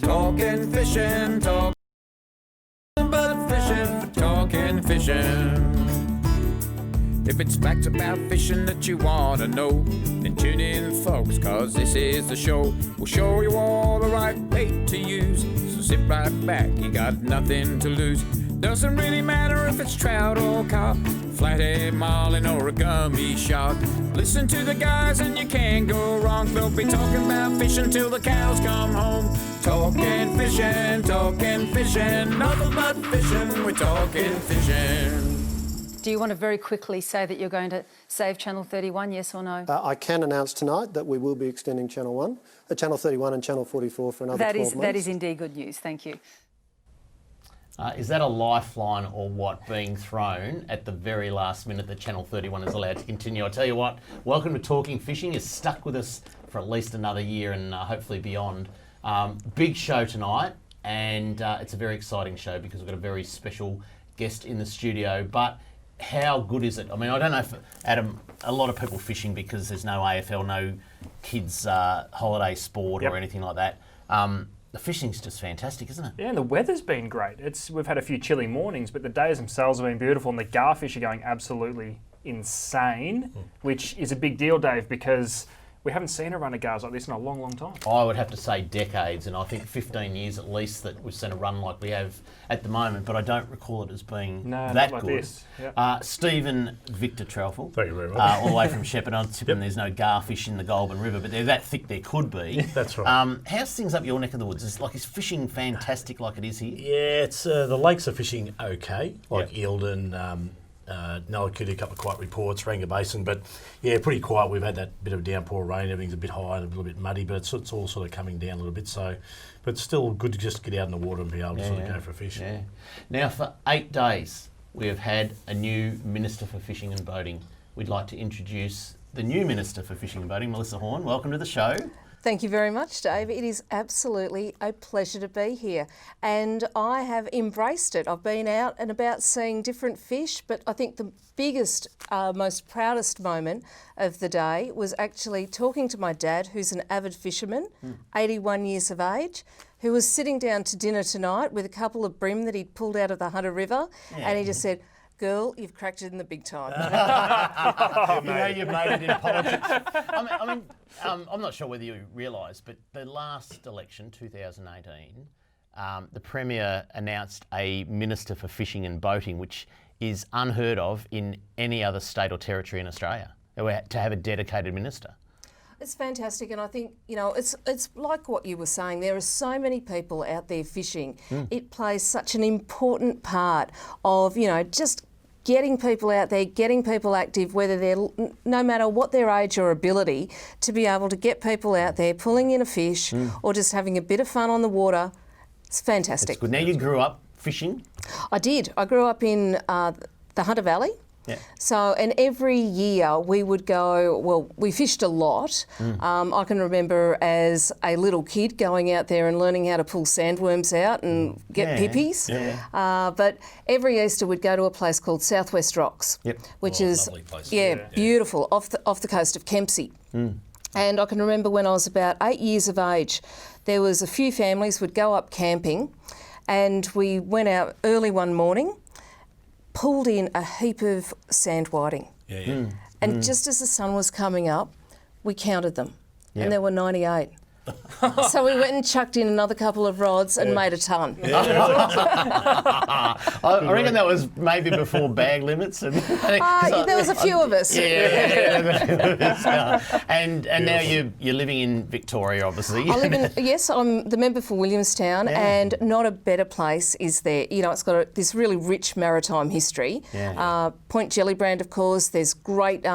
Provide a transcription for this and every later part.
Talking fishing, talking but fishing, talking fishing. If it's facts about fishing that you want to know, then tune in, folks, cause this is the show. We'll show you all the right bait to use, so sit right back, you got nothing to lose. Doesn't really matter if it's trout or carp, flathead, marlin or a gummy shark. Listen to the guys and you can't go wrong. They'll be talking about fishing till the cows come home. Talking fishing, nothing but fishing, we're talking fishing. Do you want to very quickly say that you're going to save Channel 31, yes or no? I can announce tonight that we will be extending Channel 31 and Channel 44 for another 12 months. That is indeed good news, thank you. Is that a lifeline or what, being thrown at the very last minute that Channel 31 is allowed to continue? I tell you what, welcome to Talking Fishing. Is stuck with us for at least another year and hopefully beyond. Big show tonight, and it's a very exciting show because we've got a very special guest in the studio. But how good is it? I mean, I don't know if, Adam, a lot of people fishing because there's no AFL, no kids' holiday sport or anything like that. The fishing's just fantastic, isn't it? Yeah, and the weather's been great. We've had a few chilly mornings, but the days themselves have been beautiful, and the garfish are going absolutely insane, which is a big deal, Dave, because we haven't seen a run of gars like this in a long, long time. I would have to say decades, and I think 15 years at least that we've seen a run like we have at the moment, but I don't recall it as being that like good. This. Yep. Stephen Victor Trelfall. Thank you very much. All the way from Shepparton. I'm tipping there's no garfish in the Goulburn River, but they're that thick there could be. That's right. How's things up your neck of the woods? Is fishing fantastic like it is here? Yeah, it's the lakes are fishing okay, like Eildon, Nullagooty, a couple of quiet reports, Ranger Basin, but yeah, pretty quiet. We've had that bit of downpour rain, everything's a bit high and a little bit muddy, but it's all sort of coming down a little bit, so, but it's still good to just get out in the water and be able to sort of go for a fish. Yeah. Now, for 8 days, we have had a new Minister for Fishing and Boating. We'd like to introduce the new Minister for Fishing and Boating, Melissa Horn. Welcome to the show. Thank you very much, Dave. It is absolutely a pleasure to be here, and I have embraced it. I've been out and about seeing different fish, but I think the biggest, most proudest moment of the day was actually talking to my dad, who's an avid fisherman, 81 years of age, who was sitting down to dinner tonight with a couple of bream that he'd pulled out of the Hunter River, and he just said, "Girl, you've cracked it in the big time." You know you've made it in politics. I'm not sure whether you realise, but the last election, 2018, the Premier announced a Minister for Fishing and Boating, which is unheard of in any other state or territory in Australia, to have a dedicated minister. It's fantastic, and I think, it's like what you were saying. There are so many people out there fishing. It plays such an important part of, just getting people out there, getting people active, whether they're, no matter what their age or ability, to be able to get people out there pulling in a fish or just having a bit of fun on the water. It's fantastic. That's good. Now, you grew up fishing? I did. I grew up in the Hunter Valley. Yeah. So, and every year we would go, well, we fished a lot. I can remember as a little kid going out there and learning how to pull sandworms out and get pippies. Yeah. But every Easter we'd go to a place called Southwest Rocks, which is lovely place. Beautiful, off the coast of Kempsey. And I can remember when I was about 8 years of age, there was a few families would go up camping, and we went out early one morning, pulled in a heap of sand whiting. And just as the sun was coming up, we counted them, and there were 98. So we went and chucked in another couple of rods and made a ton. I reckon that was maybe before bag limits. And, there was a few of us. And now you're living in Victoria, obviously. I live in, yes, I'm the member for Williamstown, and not a better place is there. It's got this really rich maritime history. Point Gellibrand, of course, there's great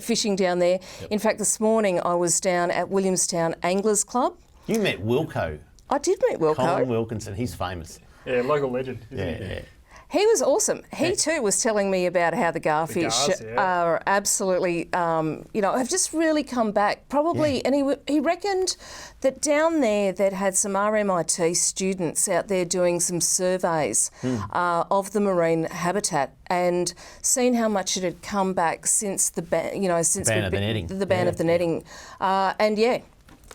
fishing down there. In fact, this morning I was down at Williamstown Anglers Club. You met Wilco. I did meet Wilco. Colin Wilkinson, he's famous. Yeah, local legend. He was awesome. He too was telling me about how the garfish are absolutely, have just really come back. Probably, and he reckoned that down there they'd had some RMIT students out there doing some surveys of the marine habitat and seen how much it had come back since the ban of the netting. The ban of the netting,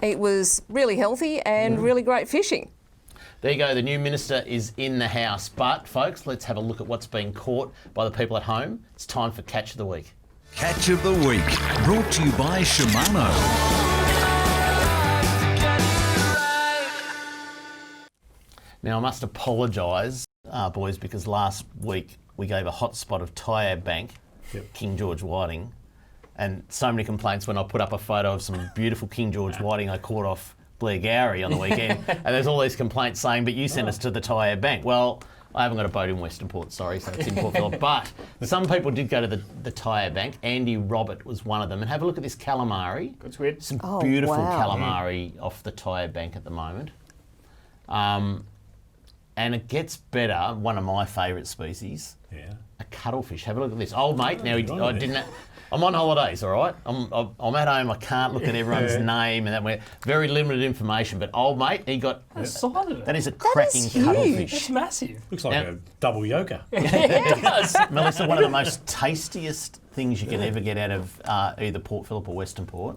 it was really healthy and really great fishing. There you go, the new minister is in the house. But, folks, let's have a look at what's being caught by the people at home. It's time for Catch of the Week. Catch of the Week, brought to you by Shimano. Now, I must apologise, boys, because last week we gave a hotspot of Tyab Bank, King George whiting, and so many complaints when I put up a photo of some beautiful King George whiting I caught off Blair Gowrie on the weekend, and there's all these complaints saying, but you sent us to the Tyab Bank. Well, I haven't got a boat in Western Port, sorry, so it's in Port Phillip. But some people did go to the Tyab Bank. Andy Robert was one of them. And have a look at this calamari. Good squid. Some beautiful calamari off the Tyab Bank at the moment. And it gets better, one of my favourite species, a cuttlefish. Have a look at this. Old mate, now I didn't... I'm on holidays, all right? I'm at home. I can't look at everyone's name and that. We're very limited information. But old mate, he got... That is a cracking cuttlefish. It's massive. Looks like a double yoker. It does. Melissa, one of the most tastiest things you can ever get out of either Port Phillip or Western Port.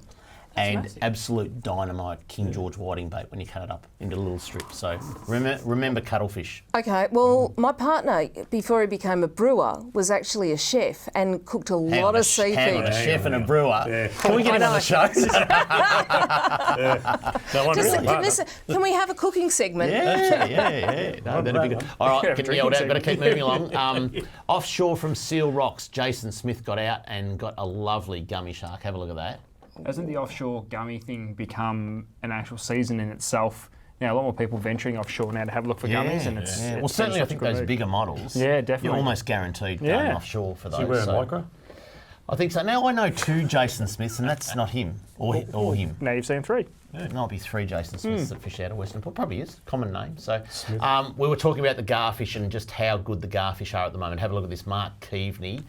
And massive. Absolute dynamite King George whiting bait when you cut it up into little strips. So remember cuttlefish. Okay, well, my partner, before he became a brewer, was actually a chef and cooked a lot of Hang on, seafood. a chef and a brewer. Can we get him on the show? Can we have a cooking segment? Yeah. No, that'd be good. All right, getting yelled at, better keep moving along. Offshore from Seal Rocks, Jason Smith got out and got a lovely gummy shark. Have a look at that. Hasn't the offshore gummy thing become an actual season in itself? Now, a lot more people venturing offshore now to have a look for gummies. And it's Well, certainly I think those bigger models, definitely. you're almost guaranteed going offshore for those. Is he wearing micro? I think so. Now, I know 2 Jason Smiths, and that's not him or him. Now you've seen 3. It might be 3 Jason Smiths that fish out of Western Port. Probably is. Common name. So we were talking about the garfish and just how good the garfish are at the moment. Have a look at this Mark Keaveney.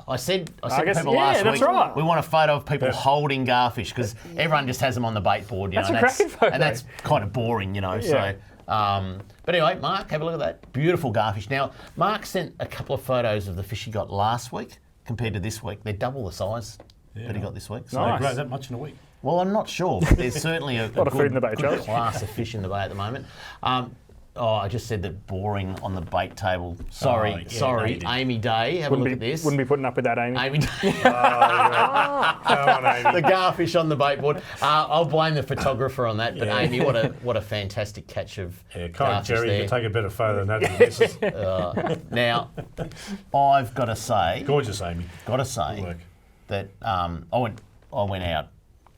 I said to people last week, we want a photo of people holding garfish because everyone just has them on the bait board. That's a cracking photo. And that's kind of boring, you know. So, but anyway, Mark, have a look at that. Beautiful garfish. Now, Mark sent a couple of photos of the fish he got last week compared to this week. They're double the size that he got this week. So They grow that much in a week? well, I'm not sure, but there's certainly a lot of food in the bay, good Charlie. class of fish in the bay at the moment. I just said that boring on the bait table. Sorry, Amy Day. Have a look at this. Wouldn't be putting up with that, Amy. Amy Day. Come on, Amy. The garfish on the bait board. I'll blame the photographer on that, but Amy, what a fantastic catch of Come on, garfish Jerry, there. you can take a better photo than that. Than this is. Now, I've got to say, Gorgeous, Amy. got to Good say work. that I went out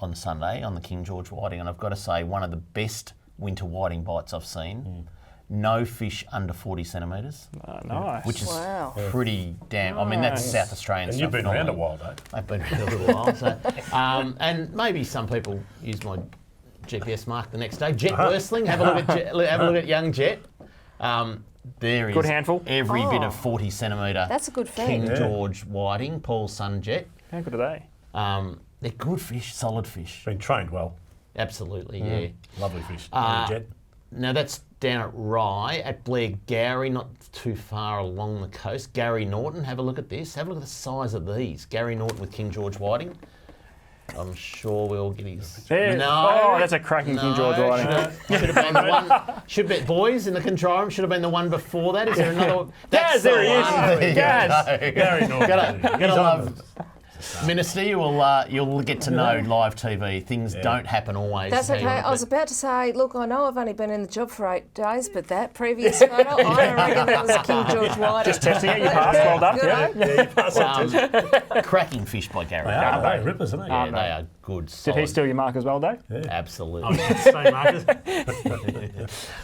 on Sunday on the King George whiting, and I've got to say one of the best winter whiting bites I've seen. No fish under 40 centimetres, Nice. which is Wow. pretty damn. I mean, that's South Australian And stuff. you've been around a normally. while, though. I've been around a little while. So, and maybe some people use my GPS mark the next day. Jet Worstling, have a look at young Jet. There is Good handful. every bit of 40 centimetre. That's a good King feed. George whiting, Paul's son Jet. How good are they? They're good fish, solid fish. Been trained well. Absolutely, yeah. Lovely fish. Jet. Now that's down at Rye, at Blair Gowrie, not too far along the coast. Gary Norton, have a look at this. Have a look at the size of these. Gary Norton with King George whiting. I'm sure we'll get his. There. No, Oh, that's a cracking King George whiting. Should have been the one. Should be boys in the control room. Should have been the one before that. Is there another one? Gaz, there he is. There you Gaz. go. Gary Norton. Gotta love. Minister, you'll get to know live TV. Things don't happen always. That's how you okay. want, I was but- about to say, look, I know I've only been in the job for 8 days, but that previous photo, I reckon that was King George whiting. Just testing it, you passed. Well done. Good. Yeah, you pass that test. cracking fish by Gary. They are. They're rippers, aren't they? Yeah, they are good. Did Solid. he steal your mark as well, Dave? Absolutely. Same markers.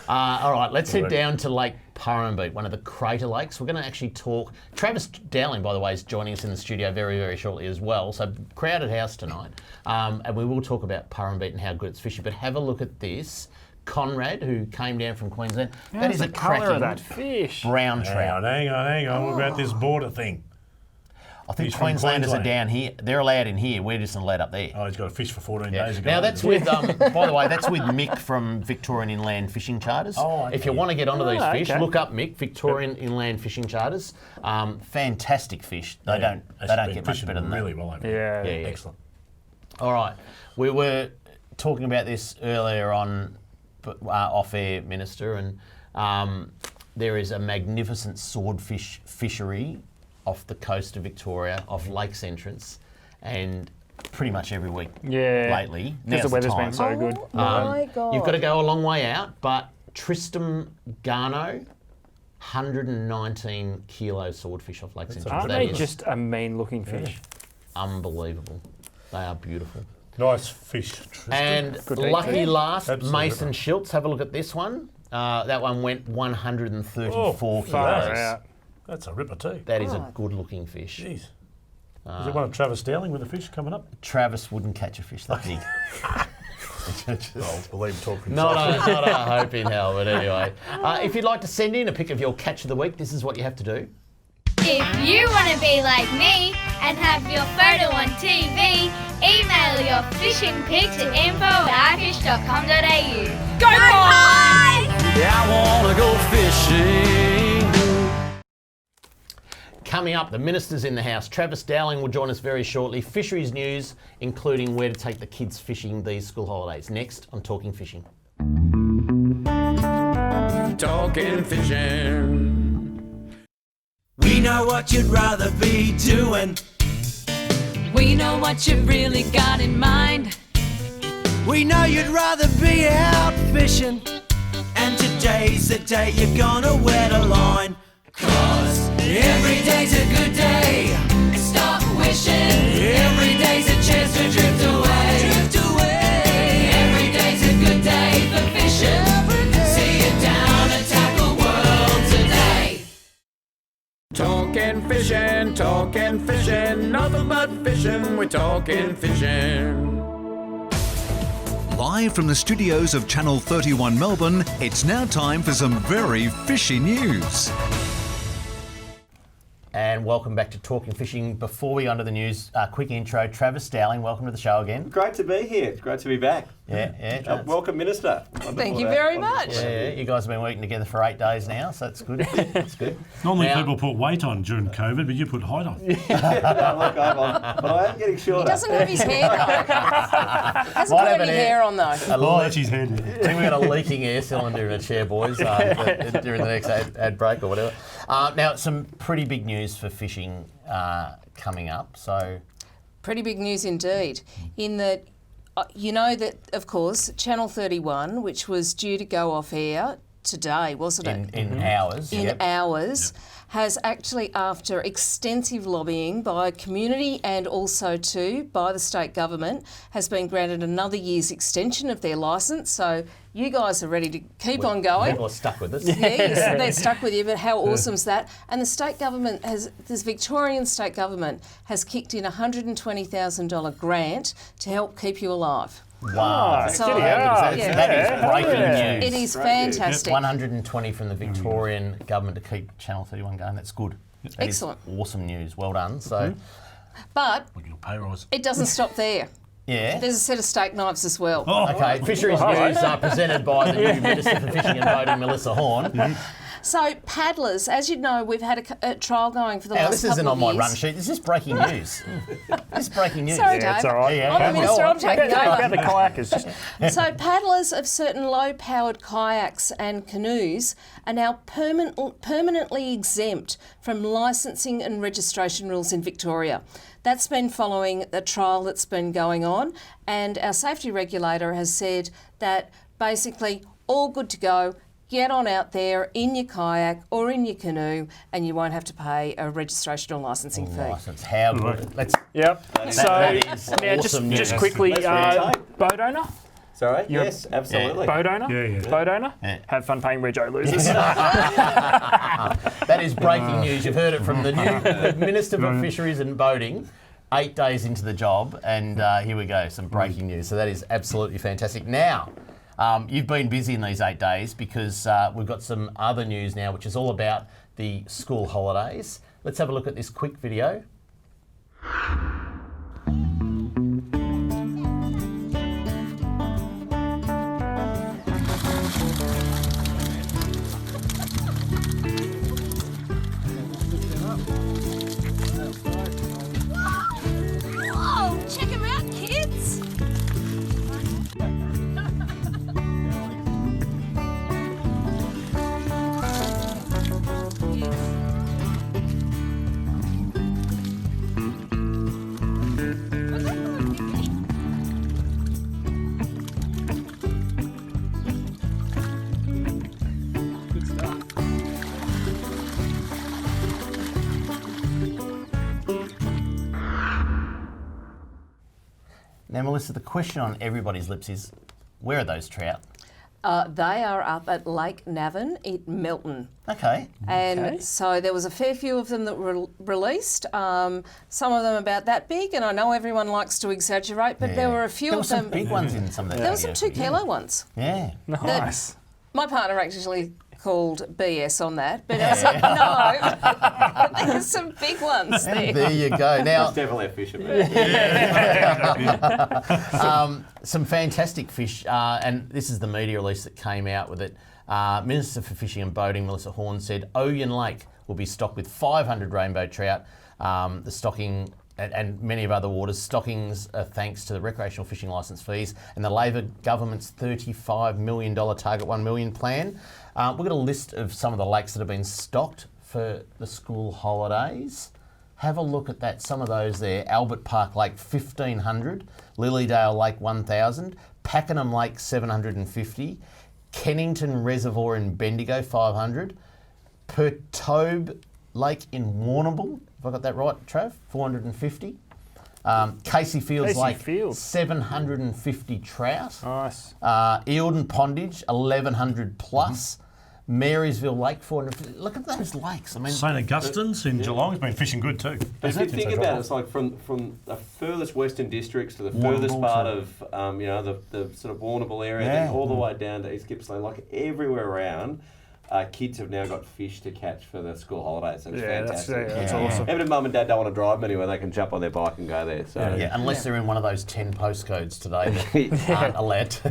All right, let's head down to Lake Purrumbete, one of the crater lakes. We're going to actually talk. Travis Dowling, by the way, is joining us in the studio very, very shortly as well. So crowded house tonight, and we will talk about Purrumbete and how good it's fishing. But have a look at this. Conrad, who came down from Queensland. That is a the colour cracking of that fish. brown trout. Hang on. What about this border thing? I think He's from Queenslanders are Queensland. down here. They're allowed in here. We're just allowed up there. Oh, he's got a fish for 14 days ago. Now that's with, by the way, that's with Mick from Victorian Inland Fishing Charters. Oh, okay. If you want to get onto these fish, okay. look up Mick, Victorian Inland Fishing Charters. Fantastic fish. They don't get much better than that. Really well over there. Yeah. Excellent. All right, we were talking about this earlier on off-air, Minister, and there is a magnificent swordfish fishery off the coast of Victoria, off Lakes Entrance, and pretty much every week lately. Because the weather's been so good. Oh my God. You've got to go a long way out, but Tristram Garno, 119 kilo swordfish off Lakes Entrance. Aren't That they is just a mean-looking fish? unbelievable. They are beautiful. Nice fish. And Good lucky eating. last, Absolutely. Mason Schultz. Have a look at this one. That one went 134 kilos. Far out. That's a ripper too. That is a good-looking fish. Jeez. Is it one of Travis Dowling with the fish coming up? Travis wouldn't catch a fish that big. I'll believe him talking. Not a hope in hell, but anyway. If you'd like to send in a pic of your catch of the week, this is what you have to do. If you want to be like me and have your photo on TV, email your fishing pic to info@ifish.com.au. Go Pies! Yeah, I wanna go fishing. Coming up, the minister's in the house. Travis Dowling will join us very shortly. Fisheries news, including where to take the kids fishing these school holidays. Next on Talking Fishing. Talking fishing. We know what you'd rather be doing. We know what you've really got in mind. We know you'd rather be out fishing. And today's the day you're gonna wet a line. 'Cause every day's a good day. Stop wishing. Every day's a chance to drift away. Drift away. Every day's a good day for fishing. See you down at Tackle World today. Talking fishing, nothing but fishing, we're talking fishing. Live from the studios of Channel 31 Melbourne, it's now time for some very fishy news. And welcome back to Talking Fishing. Before we go into the news, quick intro. Travis Dowling, welcome to the show again. Great to be here. It's great to be back. Yeah. Welcome, Minister. Thank you very much. Yeah, you guys have been working together for 8 days now, so that's good. That's good. Normally Now- people put weight on during COVID, but you put height on. Look, but I am getting shorter. He doesn't have his hair though. Hasn't Might got have any an hair on though. Oh, that's his head. I think we've got a leaking air cylinder in a chair, boys, during the next ad break or whatever. Now, some pretty big news for fishing coming up. So, Pretty big news indeed, in that you know that, of course, Channel 31, which was due to go off air today, wasn't it? in hours. In hours, has actually, after extensive lobbying by community and also too by the state government, has been granted another year's extension of their licence. So you guys are ready to keep on going. People are stuck with us. Yes, they're stuck with you, but how awesome is that? And the state government this Victorian state government has kicked in a $120,000 grant to help keep you alive. Wow. So- that is breaking news. It is fantastic. 120 from the Victorian government to keep Channel 31 going. That's good. That is Excellent. awesome news. Well done. So, But Look at your pay rise. it doesn't stop there. yeah. There's a set of steak knives as well. Okay, Fisheries news presented by the new Minister for Fishing and Boating, Melissa Horn. So paddlers, as you know, we've had a trial going for the Now, last this couple isn't of on my years. run sheet. This is breaking news. This is breaking news. Sorry, Yeah, it's Dave. all right. Yeah, I'm the yeah. minister, I'm taking About over. the kayakers. So paddlers of certain low-powered kayaks and canoes are now permanently exempt from licensing and registration rules in Victoria. That's been following the trial that's been going on, and our safety regulator has said that basically all good to go. Get on out there in your kayak or in your canoe, and you won't have to pay a registration or licensing fee. License. How good. Let's. Yep. that So is now, awesome just news. quickly, Let's retake. boat owner. Sorry? You're- Yes, absolutely. Boat owner. Yeah. Boat owner. Yeah. Have fun paying where Joe loses. That is breaking news. You've heard it from the new Minister for Fisheries and Boating. 8 days into the job, and here we go, some breaking news. So that is absolutely fantastic. Now, you've been busy in these 8 days because we've got some other news now, which is all about the school holidays. Let's have a look at this quick video. Whoa, check him out, kids. Now, Melissa, the question on everybody's lips is, where are those trout? They are up at Lake Navan in Melton. Okay. And so there was a fair few of them that were released, some of them about that big, and I know everyone likes to exaggerate, but there were a few of them. There were some big ones in some of that. There were some 2 kilo ones. Yeah. Nice. My partner actually called BS on that, but I said no. There's some big ones there. There you go. Now, It's definitely a fisherman. some fantastic fish, and this is the media release that came out with it. Minister for Fishing and Boating, Melissa Horne, said Oyen Lake will be stocked with 500 rainbow trout. The stocking and many of other waters. Stockings are thanks to the recreational fishing licence fees and the Labor government's $35 million Target 1 million plan. We've got a list of some of the lakes that have been stocked for the school holidays. Have a look at that. Some of those there. Albert Park Lake 1,500, Lilydale Lake 1,000, Pakenham Lake 750, Kennington Reservoir in Bendigo 500, Pertobe Lake in Warrnambool, if I got that right, Trav, 450. Casey Fields Lake, 750 trout. Nice. Eildon Pondage, 1,100 plus. Marysville Lake, 450. Look at those lakes. I mean, St Augustine's in Geelong has been fishing good too. If you think about it, it's like from the furthest western districts to the furthest part of the sort of Warrnambool area, then all the way down to East Gippsland, like everywhere around. Kids have now got fish to catch for the school holidays. It's fantastic. That's awesome. Even if mum and dad don't want to drive them anywhere, they can jump on their bike and go there. So unless they're in one of those 10 postcodes today that aren't allowed to.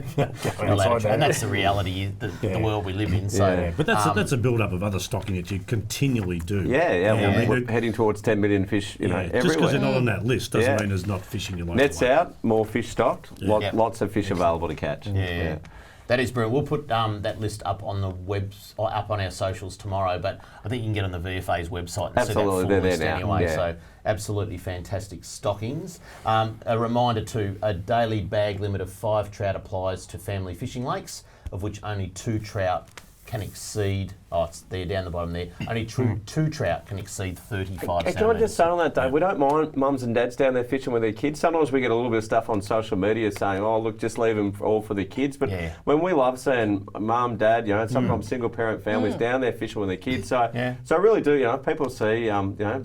And that's the reality, the world we live in. So, but that's a build-up of other stocking that you continually do. We're heading towards 10 million fish. Everywhere. Just because they're not on that list doesn't mean there's not fishing your local Nets lake. out, more fish stocked, lots of fish available to catch. That is brilliant. We'll put that list up on the webs or up on our socials tomorrow, but I think you can get on the VFA's website and see that full list anyway. So absolutely fantastic stockings. A reminder too, a daily bag limit of 5 trout applies to family fishing lakes, of which only 2 trout can exceed, it's there down the bottom there, only 2 trout can exceed 35 Can I just say on that, Dave, we don't mind mums and dads down there fishing with their kids. Sometimes we get a little bit of stuff on social media saying, oh, look, just leave them all for the kids. But when we love seeing mum, dad, sometimes single parent families down there fishing with their kids. So I really do, people see,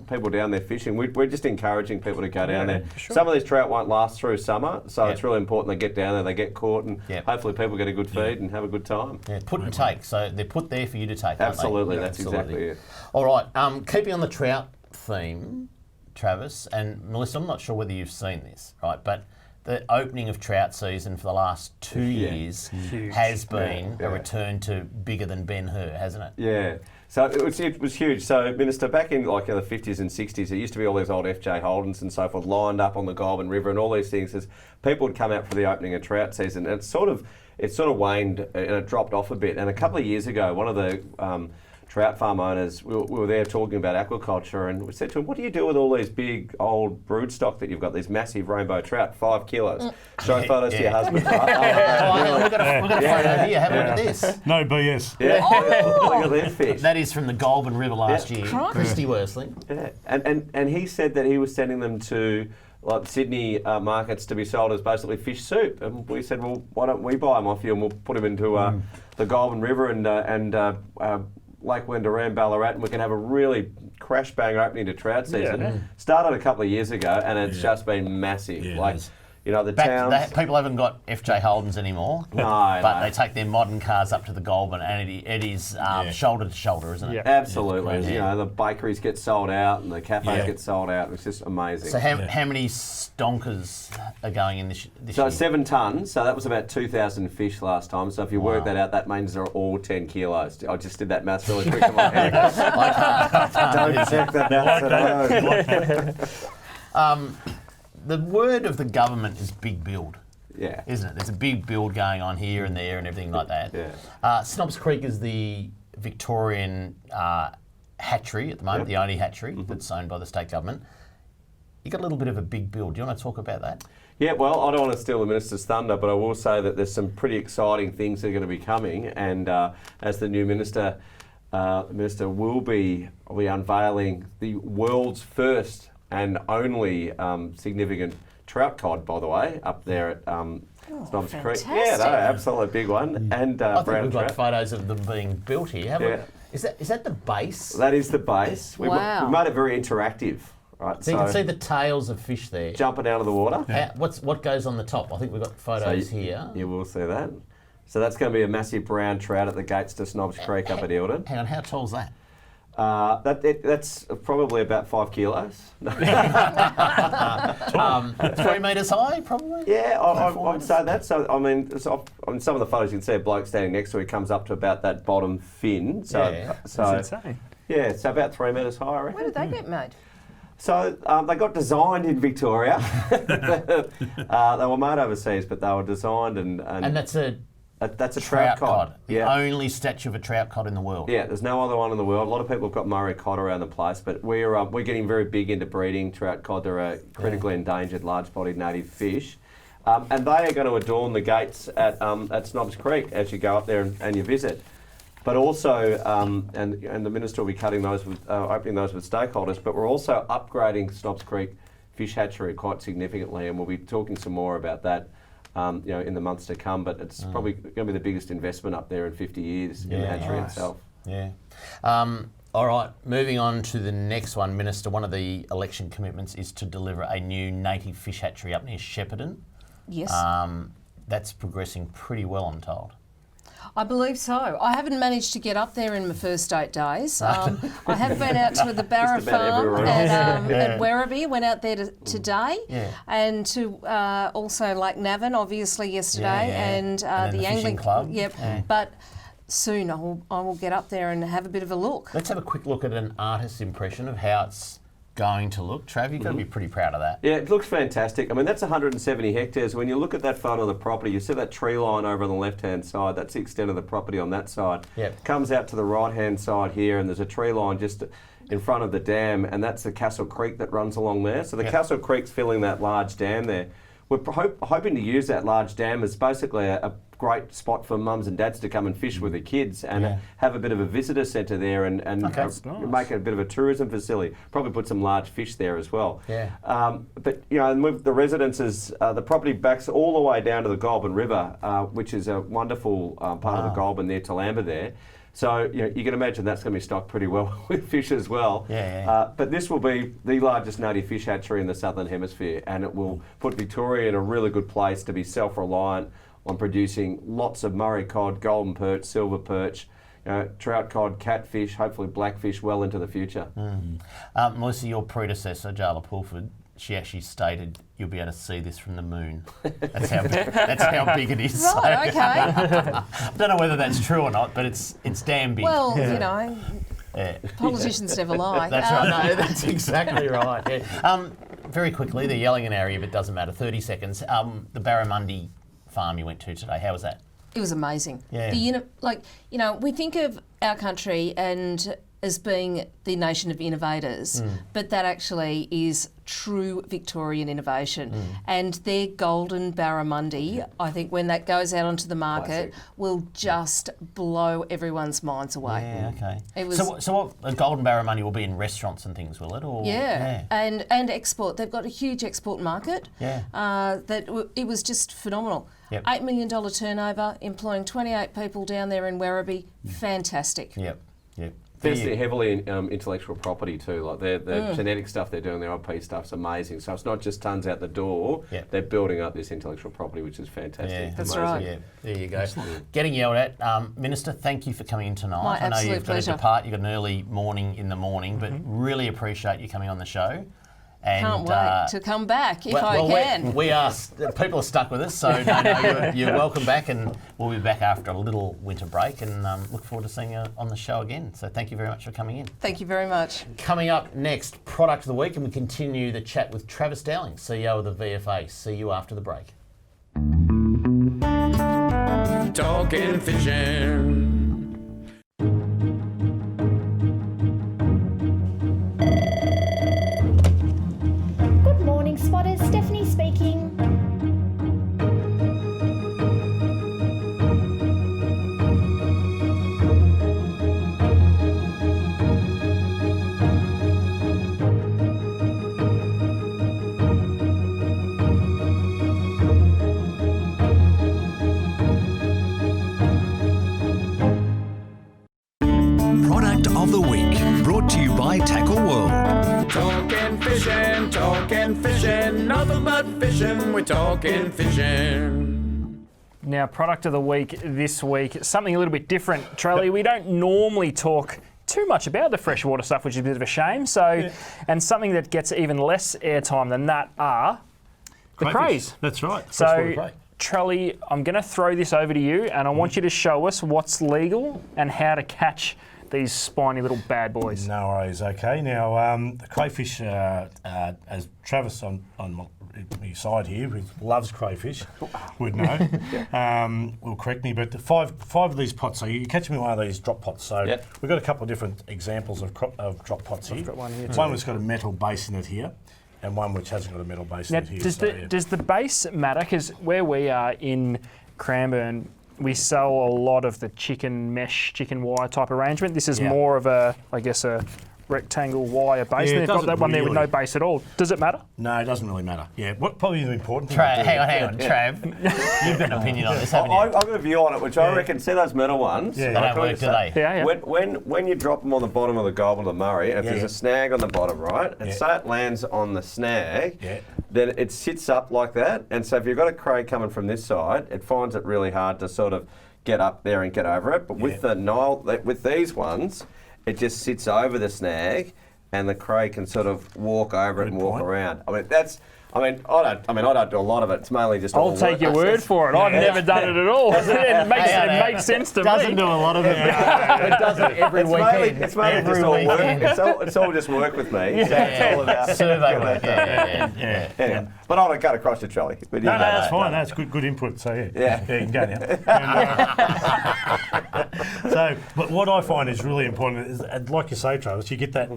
people down there fishing. We're just encouraging people to go down there. Sure. Some of these trout won't last through summer, so it's really important they get down there, they get caught, and hopefully people get a good feed and have a good time. Put and take. So they're put there for you to take. Absolutely, that's exactly it. All right, keeping on the trout theme, Travis and Melissa, I'm not sure whether you've seen this, right? But the opening of trout season for the last 2 years has been a return to bigger than Ben-Hur, hasn't it? Yeah. So it was huge. So, Minister, back in the 50s and 60s, there used to be all these old FJ Holdens and so forth lined up on the Goulburn River and all these things as people would come out for the opening of trout season. And it sort of waned and it dropped off a bit. And a couple of years ago, one of the trout farm owners, we were there talking about aquaculture, and we said to him, what do you do with all these big old brood stock that you've got, these massive rainbow trout, 5 kilos? Show photos to your husband. We've got a photo here, have a look at this. No BS. Yeah, look at that fish. That is from the Goulburn River last year. Christy Worsling. Yeah, and he said that he was sending them to Sydney markets to be sold as basically fish soup, and we said, well, why don't we buy them off you and we'll put them into the Goulburn River and Lake Wendouree, Ballarat, and we can have a really crash bang opening to trout season. Started a couple of years ago, and it's just been massive. The towns. People haven't got FJ Holdens anymore, but they take their modern cars up to the Goulburn, and it is shoulder to shoulder, isn't it? Yeah. Absolutely. The bakeries get sold out, and the cafes get sold out. It's just amazing. So how many stonkers are going in this so year? 7 tonnes. So that was about 2,000 fish last time. So if you work that out, that means they're all 10 kilos. I just did that maths really quick in my head. Don't check that maths at home. The word of the government is big build, isn't it? There's a big build going on here and there and everything like that. Snobs Creek is the Victorian hatchery at the moment, the only hatchery that's owned by the state government. You got a little bit of a big build. Do you want to talk about that? Yeah, well, I don't want to steal the Minister's thunder, but I will say that there's some pretty exciting things that are going to be coming, and as the new Minister, the Minister will be unveiling the world's first and only significant trout cod, by the way, up there at Snobs Creek. fantastic. Yeah, no, absolutely big one. And I think brown we've got trout. photos of them being built here, haven't Yeah. we? Is that the base? That is the base. Wow. We've made it very interactive, right? So you can see the tails of fish there. jumping out of the water. What goes on the top? I think we've got photos here. You will see that. So that's going to be a massive brown trout at the gates to Snobs Creek up at Eildon. Hang on, how tall's that? That's probably about 5 kilos. 3 metres high, probably? Yeah, I'd say that. So, I mean, on some of the photos you can see a bloke standing next to it comes up to about that bottom fin. So, That's insane. yeah, so about 3 metres high, I reckon. Where did they get made? So they got designed in Victoria. They were made overseas, but they were designed And that's a trout cod. The only statue of a trout cod in the world. Yeah, there's no other one in the world. A lot of people have got Murray cod around the place, but we're getting very big into breeding trout cod. They're a critically endangered, large-bodied native fish, and they are going to adorn the gates at Snobs Creek as you go up there and you visit. But also, and the minister will be cutting those with opening those with stakeholders. But we're also upgrading Snobs Creek Fish Hatchery quite significantly, and we'll be talking some more about that. In the months to come, but it's probably going to be the biggest investment up there in 50 years in the hatchery itself. Yeah. All right, moving on to the next one, Minister. One of the election commitments is to deliver a new native fish hatchery up near Shepparton. Yes. That's progressing pretty well, I'm told. I believe so. I haven't managed to get up there in my first 8 days. I have been out to the Barra Just about Farm everywhere at Werribee, went out there today, Yeah. and to also Lake Navan, obviously, yesterday, and then the the angling fishing club. Yep, Yeah. but soon I will get up there and have a bit of a look. Let's have a quick look at an artist's impression of how it's going to look. Trav, you've got to be pretty proud of that. Yeah, it looks fantastic. I mean, that's 170 hectares. When you look at that photo of the property, you see that tree line over on the left-hand side. That's the extent of the property on that side. Yep. Comes out to the right-hand side here, and there's a tree line just in front of the dam, and that's the Castle Creek that runs along there. So the Castle Creek's filling that large dam there. We're hoping to use that large dam as basically a great spot for mums and dads to come and fish with their kids and have a bit of a visitor centre there and make it a bit of a tourism facility. Probably put some large fish there as well. Yeah. But and with the residences, the property backs all the way down to the Goulburn River, which is a wonderful part of the Goulburn near Toolamba there. So you can imagine that's going to be stocked pretty well with fish as well. But this will be the largest native fish hatchery in the Southern Hemisphere, and it will put Victoria in a really good place to be self-reliant on producing lots of Murray cod, golden perch, silver perch, trout cod, catfish, hopefully blackfish well into the future. Melissa, your predecessor, Jala Pulford, she actually stated you'll be able to see this from the moon. That's how big it is. Right, okay. I don't know whether that's true or not, but it's damn big. Well, politicians never lie. That's right. No, that's exactly right. Yeah. Very quickly, the Yellingen area, but it doesn't matter. 30 seconds. The Barramundi farm you went to today. How was that? It was amazing. Yeah. We think of our country and as being the nation of innovators, but that actually is true Victorian innovation. And their golden barramundi, I think when that goes out onto the market, will just blow everyone's minds away. Yeah, okay. It was, so what, a golden barramundi will be in restaurants and things, will it? Or, and export. They've got a huge export market. It was just phenomenal. Yep. $8 million turnover, employing 28 people down there in Werribee. Fantastic. Yep. Investing heavily in intellectual property too, like the genetic stuff they're doing, their IP stuff's amazing. So it's not just tons out the door, they're building up this intellectual property, which is fantastic. Yeah, that's amazing. right. Yeah, there you go. Getting yelled at. Minister, thank you for coming in tonight. My I know absolute you've got pleasure. to depart, you've got an early morning in the morning, but really appreciate you coming on the show. And, can't wait to come back if I can. We are. People are stuck with us, so you're welcome back, and we'll be back after a little winter break, and look forward to seeing you on the show again. So thank you very much for coming in. Thank you very much. Coming up next, product of the week, and we continue the chat with Travis Dowling, CEO of the VFA. See you after the break. Talking fishing. Good morning, spotters. Stephanie speaking. by Tackle World. Talking fishing, nothing but fishing, we're talking fishing. Now, product of the week this week, something a little bit different. Trelly, we don't normally talk too much about the freshwater stuff, which is a bit of a shame. So, and something that gets even less airtime than that are the crays. That's right. So, Trelly, I'm going to throw this over to you, and I want you to show us what's legal and how to catch these spiny little bad boys. No worries. Okay. Now, the crayfish, as Travis on my side here, who loves crayfish, would know, will correct me. But the five of these pots. So you catch them in one of these drop pots. So we've got a couple of different examples of drop pots here. I've got one here. One that's got a metal base in it here, and one which hasn't got a metal base in it here. Does the base matter? Because where we are in Cranbourne, we sell a lot of the chicken mesh, chicken wire type arrangement. This is more of a, I guess, a rectangle wire base. And they've got that one there with no base at all. Does it matter? No, it doesn't really matter. Yeah, what probably the important thing. Hang on, Trav. You've got an opinion on this, haven't you? I've got a view on it, which I reckon. See those metal ones? They don't work, do they? Yeah. When you drop them on the bottom of the gob or the Murray, and if there's a snag on the bottom, right, and say it lands on the snag, then it sits up like that. And so if you've got a cray coming from this side, it finds it really hard to sort of get up there and get over it. But with the Nile, with these ones, it just sits over the snag, and the cray can sort of walk over it and walk around. I don't do a lot of it. It's mainly just. I'll take your word for it. I've never done it at all. It makes sense to me. Doesn't do a lot of it. It does it every weekend. It's mainly just all work. It's all just work with me. So it's all about survey work. Yeah. But I don't cut across the trolley. No, that's fine. That's good input. So you can go now. So, but what I find is really important is, like you say, Travis, you get that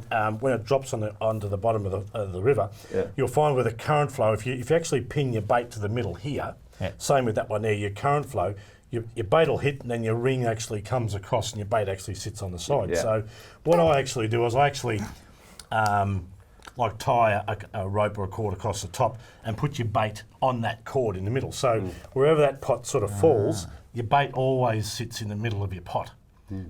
when it drops onto the bottom of the river, you'll find with the current flow, if you actually pin your bait to the middle here, same with that one there, your current flow, your bait will hit and then your ring actually comes across and your bait actually sits on the side. So what I actually do is I actually like tie a rope or a cord across the top and put your bait on that cord in the middle. So wherever that pot sort of falls, your bait always sits in the middle of your pot.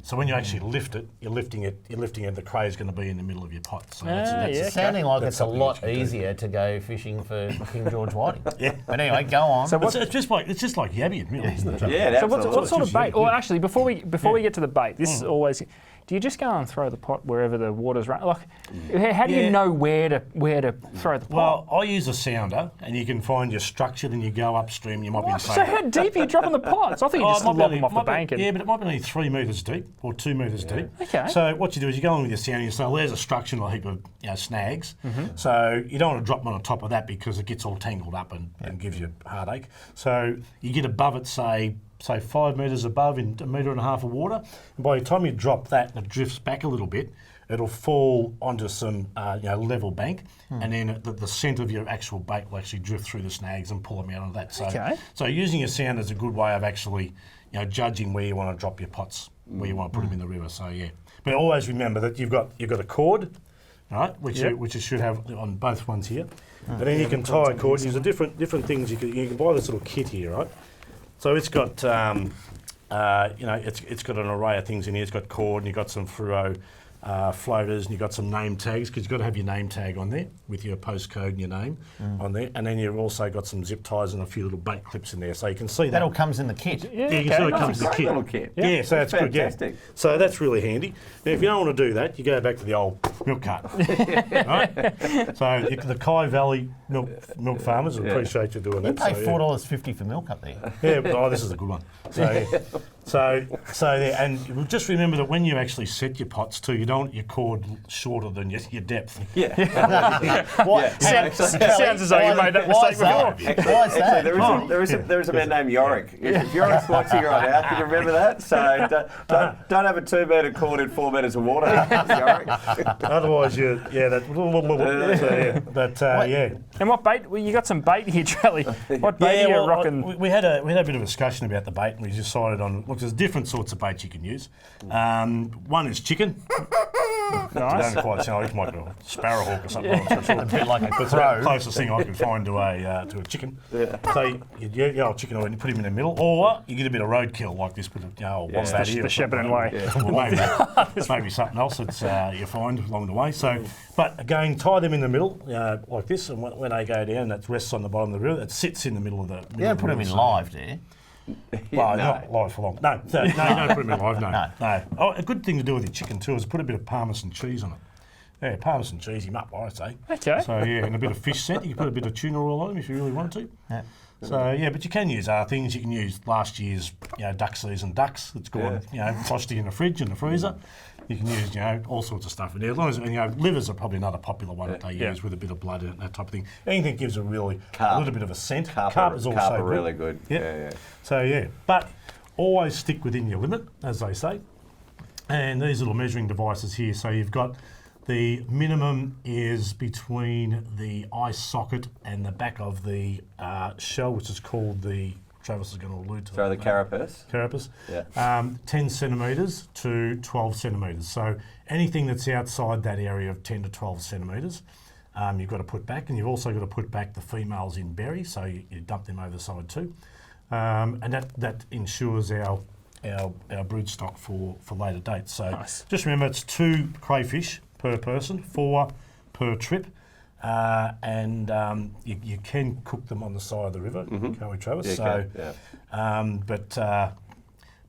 So when you actually lift it, you're lifting it. The cray is going to be in the middle of your pot. So that's sounding like it's a lot easier to go fishing for King George Whiting. But anyway, go on. So it's just like yabby, really, isn't it? Yeah. So what sort of bait? Or actually, before we get to the bait, this is always. Do you just go and throw the pot wherever the water's running? Like, how do you know where to throw the pot? Well, I use a sounder, and you can find your structure. Then you go upstream. You might be so how deep are you dropping the pots? I think you just lob them off the bank. But it might be only 3 metres deep or 2 metres deep. Okay. So what you do is you go in with your sounder. And you say, well, there's a structure and a heap of snags. So you don't want to drop them on top of that because it gets all tangled up and gives you a heartache. So you get above it, say 5 metres above in 1.5 metres of water. And by the time you drop that and it drifts back a little bit, it'll fall onto some level bank, and then the scent of your actual bait will actually drift through the snags and pull them out of that. So using a sound is a good way of actually judging where you want to drop your pots, where you want to put them in the river. So but always remember that you've got a cord, right, which you should have on both ones here. And then you can tie a cord. There's different things you can buy this little kit here, right? So it's got, it's got an array of things in here. It's got cord, and you've got some fluoro floaters, and you've got some name tags, because you've got to have your name tag on there with your postcode and your name on there. And then you've also got some zip ties and a few little bait clips in there, so you can see that. That all comes in the kit. You can see it comes in the kit. Little kit. Yeah, so that's good. So that's really handy. Now, if you don't want to do that, you go back to the old milk carton. Right? So the Kai Valley milk farmers appreciate you doing that. You pay $4.50 for milk up there. Yeah, but this is a good one. So and just remember that when you actually set your pots too, you don't want your cord shorter than your depth. Sounds as though you made that mistake before. Why is that? There is a man named Yorick. If Yorick's watching right now, can you remember that? So don't have a 2 metre cord in 4 metres of water. Otherwise, And what bait? Well, you got some bait here, Charlie. What bait are you rocking? We had a bit of a discussion about the bait, and we decided on. Look, there's different sorts of baits you can use. One is chicken. Nice. Don't quite sound like it might be a sparrowhawk or something. I'm not sure. A bit like a That's the crow. closest thing I can find to a chicken. So you get a chicken and you put him in the middle, or you get a bit of roadkill like this with what's that here? The Shepparton way. Well, maybe something else that you find along the way. So, but again, tie them in the middle like this, and when they go down, that rests on the bottom of the river. It sits in the middle of the. You don't put them in live, do you? Well, not live for long. No, you don't put them in live. No. Oh, a good thing to do with your chicken too is put a bit of Parmesan cheese on it. Yeah, Parmesan cheese him up, I'd say. Okay. So yeah, and a bit of fish scent. You can put a bit of tuna oil on them if you really want to. Yeah. So yeah, but you can use other things. You can use last year's duck season ducks that's gone frosty in the fridge and the freezer. You can use all sorts of stuff in there. As long as livers are probably another popular one that they use with a bit of blood and that type of thing. Anything gives a little bit of a scent. Carp is also good. Really good. Yeah. So yeah, but always stick within your limit, as they say. And these little measuring devices here. So you've got the minimum is between the eye socket and the back of the shell, which is called the. Travis is going to allude to that. So the carapace? Carapace. Yeah. 10 centimetres to 12 centimetres. So anything that's outside that area of 10 to 12 centimetres, you've got to put back. And you've also got to put back the females in berry, so you dump them over the side too. And that ensures our brood stock for later dates. So just remember, it's 2 crayfish per person, 4 per trip. And you can cook them on the side of the river, can't we, Travis?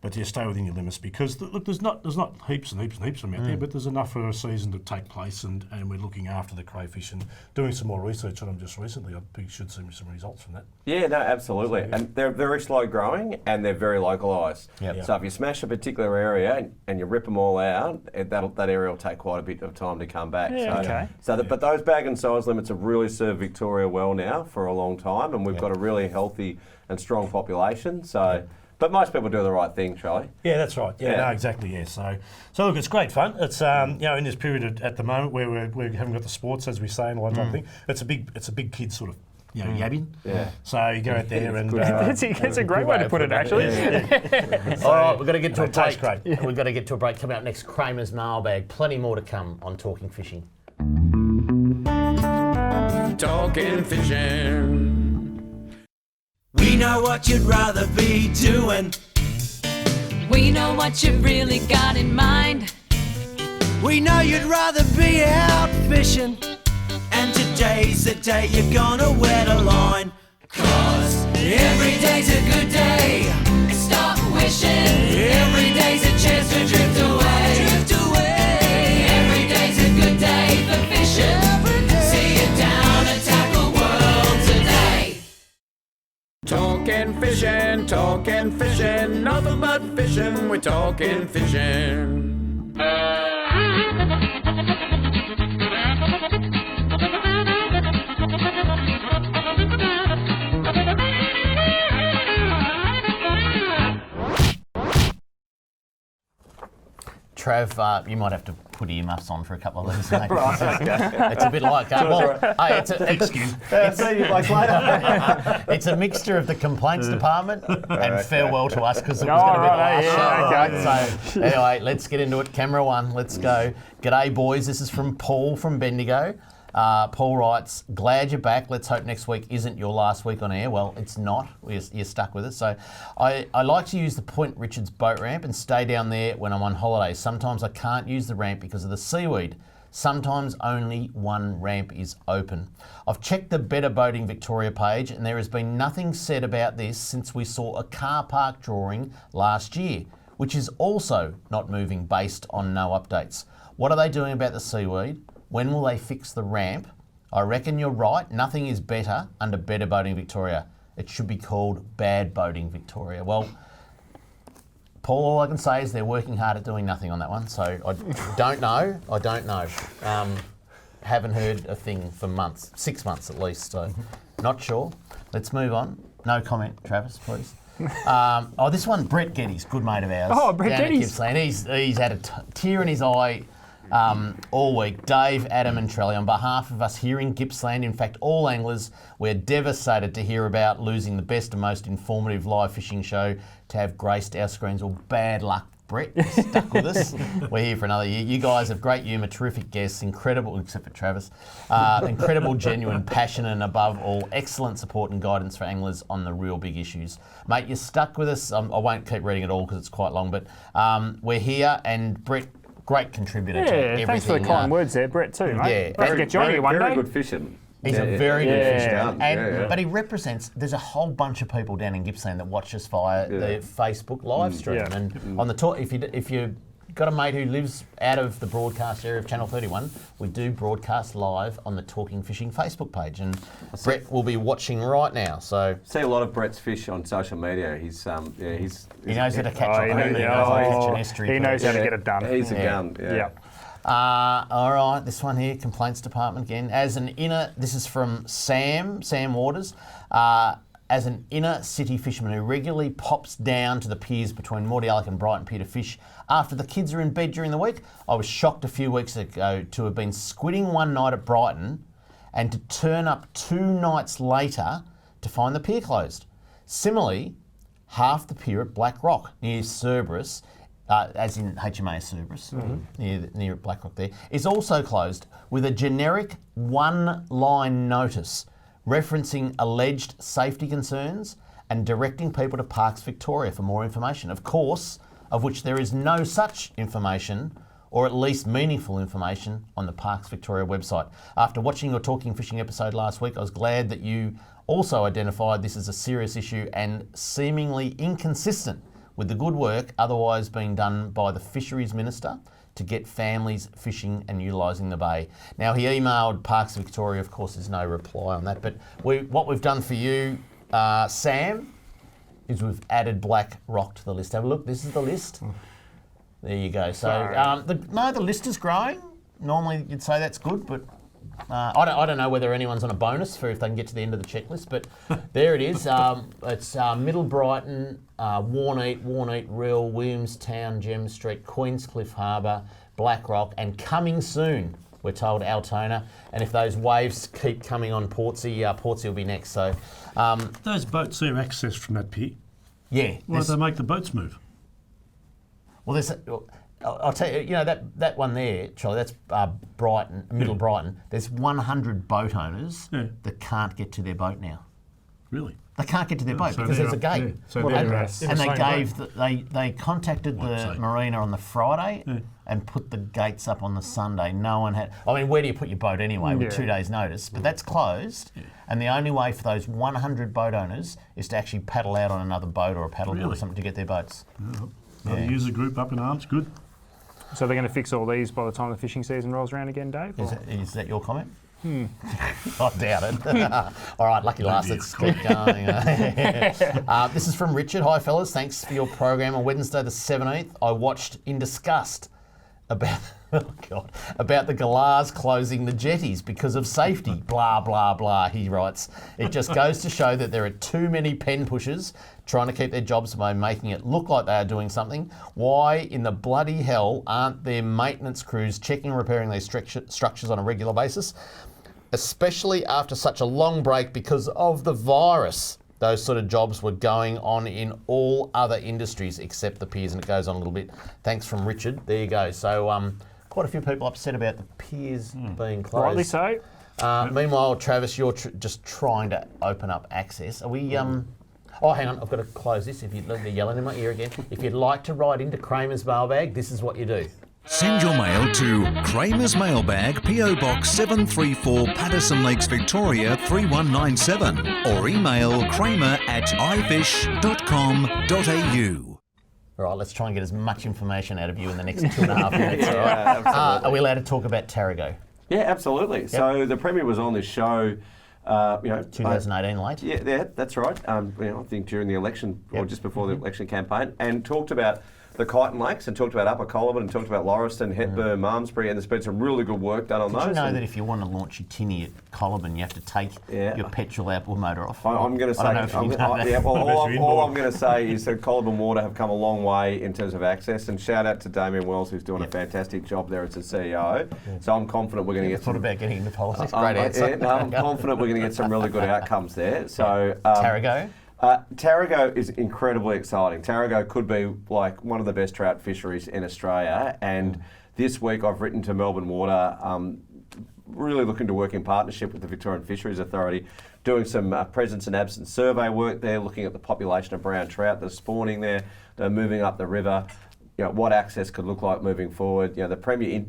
But you stay within your limits because look, there's not heaps and heaps and heaps of them out there, but there's enough for a season to take place, and we're looking after the crayfish and doing some more research on them just recently. I think you should see some results from that. Yeah, no, absolutely. And they're very slow growing and they're very localised. Yep. So if you smash a particular area and you rip them all out, that area will take quite a bit of time to come back. But those bag and size limits have really served Victoria well now for a long time, and we've got a really healthy and strong population. So. But most people do the right thing, Charlie. Yeah, that's right. Yeah, no, exactly. Yeah. So look, it's great fun. It's in this period at the moment where we haven't got the sports, as we say, and all that type of thing. It's a big kid sort of yabbing. Yeah. So you go out there and it's a great way to put it, actually. All right, we've got to get to a break. Great. We've got to get to a break. Coming up next, Kramer's mailbag. Plenty more to come on Talking Fishing. Talking Fishing. We know what you'd rather be doing. We know what you've really got in mind. We know you'd rather be out fishing. And today's the day you're gonna wet a line. 'Cause every day's a good day. Stop wishing. Every day's a chance to drift away. Drift away. Every day's a good day for fishing. See it down and tackle world today. Talking fishing, nothing but fishing, we're talking fishing. Trav, you might have to put earmuffs on for a couple of these, mate. It's a bit like it's a mixture of the complaints department and farewell to us because it was going to be the last show. So anyway, let's get into it. Camera one, let's go. G'day, boys. This is from Paul from Bendigo. Paul writes, glad you're back. Let's hope next week isn't your last week on air. Well, it's not. You're stuck with it. So I like to use the Point Richards boat ramp and stay down there when I'm on holiday. Sometimes I can't use the ramp because of the seaweed. Sometimes only one ramp is open. I've checked the Better Boating Victoria page and there has been nothing said about this since we saw a car park drawing last year, which is also not moving based on no updates. What are they doing about the seaweed? When will they fix the ramp? I reckon you're right. Nothing is better under Better Boating Victoria. It should be called Bad Boating Victoria. Well, Paul, all I can say is they're working hard at doing nothing on that one. So I don't know. Haven't heard a thing for months, 6 months at least. So not sure. Let's move on. No comment, Travis, please. This one, Brett Geddes, good mate of ours. Oh, Brett Geddes. He's had a tear in his eye all week. Dave, Adam and Trelly, on behalf of us here in Gippsland, in fact all anglers, we're devastated to hear about losing the best and most informative live fishing show to have graced our screens. Well, bad luck, Brett, stuck with us. We're here for another year. You guys have great humour, terrific guests, incredible, except for Travis, incredible, genuine passion, and above all, excellent support and guidance for anglers on the real big issues. Mate, you're stuck with us. I won't keep reading it all because it's quite long, but we're here, and Brett, great contributor to everything. Thanks for the kind words there, Brett, too, mate. Yeah, Let's get Johnny one day. Very good fishing. He's a very good fisherman, Yeah. but he represents. There's a whole bunch of people down in Gippsland that watch us via the Facebook live stream, and on the talk. If you got a mate who lives out of the broadcast area of Channel 31, we do broadcast live on the Talking Fishing Facebook page, and Brett will be watching right now. So see a lot of Brett's fish on social media. He knows how to catch an estuary. He knows how to get it done. He's a gun. Yeah. All right, this one here, Complaints Department again. This is from Sam Waters. As an inner city fisherman who regularly pops down to the piers between Mordialloc and Brighton Pier to fish after the kids are in bed during the week, I was shocked a few weeks ago to have been squidding one night at Brighton and to turn up 2 nights later to find the pier closed. Similarly, half the pier at Black Rock near Cerberus, as in HMAS Cerberus, near Black Rock there, is also closed with a generic one-line notice referencing alleged safety concerns and directing people to Parks Victoria for more information. Of course, of which there is no such information, or at least meaningful information, on the Parks Victoria website. After watching your Talking Fishing episode last week, I was glad that you also identified this as a serious issue and seemingly inconsistent with the good work otherwise being done by the Fisheries Minister to get families fishing and utilising the bay. Now, he emailed Parks Victoria. Of course, there's no reply on that, but what we've done for you, Sam, is we've added Black Rock to the list. Have a look. This is the list. There you go. So, the list is growing. Normally, you'd say that's good, but I don't know whether anyone's on a bonus for if they can get to the end of the checklist, but there it is. It's Middle Brighton, Warneat, Rill, Williamstown, Gem Street, Queenscliff Harbour, Black Rock, and coming soon, we're told, Altona. And if those waves keep coming on Portsea, Portsea will be next. So those boats are accessed from that pier. Yeah. Why don't they make the boats move? Well, I'll tell you, that one there, Charlie, that's Brighton, Middle Brighton. There's 100 boat owners that can't get to their boat now. Really? They can't get to their boat because there's a gate. They contacted the marina on the Friday and put the gates up on the Sunday. No one had. I mean, where do you put your boat anyway with 2 days' notice? But that's closed, and the only way for those 100 boat owners is to actually paddle out on another boat or a paddleboard or something to get their boats. Another user group up in arms, good. So they're going to fix all these by the time the fishing season rolls around again, Dave? Is that your comment? I doubt it. All right, lucky last. Let's keep going. This is from Richard. Hi, fellas. Thanks for your program. On Wednesday the 17th, I watched in disgust about the galahs closing the jetties because of safety. Blah, blah, blah, he writes. It just goes to show that there are too many pen pushers trying to keep their jobs by making it look like they are doing something. Why in the bloody hell aren't there maintenance crews checking and repairing these structures on a regular basis? Especially after such a long break because of the virus. Those sort of jobs were going on in all other industries except the piers, and it goes on a little bit. Thanks from Richard. There you go. So quite a few people upset about the piers being closed. Rightly so. Meanwhile, Travis, you're just trying to open up access. Are we... Oh, hang on, I've got to close this. If they're yelling in my ear again. If you'd like to write into Kramer's Mailbag, this is what you do. Send your mail to Kramer's Mailbag, PO Box 734, Patterson Lakes, Victoria 3197, or email kramer@ifish.com.au. All right, let's try and get as much information out of you in the next 2.5 minutes. All right? Are we allowed to talk about Tarago? Yeah, absolutely. Yep. So the Premier was on this show. 2018 late. Yeah, that's right. I think during the election or just before the election campaign, and talked about the Kyneton Lakes and talked about Upper Colaban and talked about Lauriston, Hepburn, Malmesbury, and there's been some really good work done on those. Did you know that if you want to launch your tinny at Colaban, you have to take your petrol outboard motor off? I'm going to say, all I'm going to say is that Colaban Water have come a long way in terms of access, and shout out to Damien Wells, who's doing a fantastic job there as the CEO. So I'm confident we're going to get thought about getting into politics. Great answer. I'm confident we're going to get some really good outcomes there. So Tarago? Tarago is incredibly exciting. Tarago could be like one of the best trout fisheries in Australia, and this week I've written to Melbourne Water, really looking to work in partnership with the Victorian Fisheries Authority, doing some presence and absence survey work there, looking at the population of brown trout that's spawning there, they're moving up the river. You know, what access could look like moving forward. You know, the Premier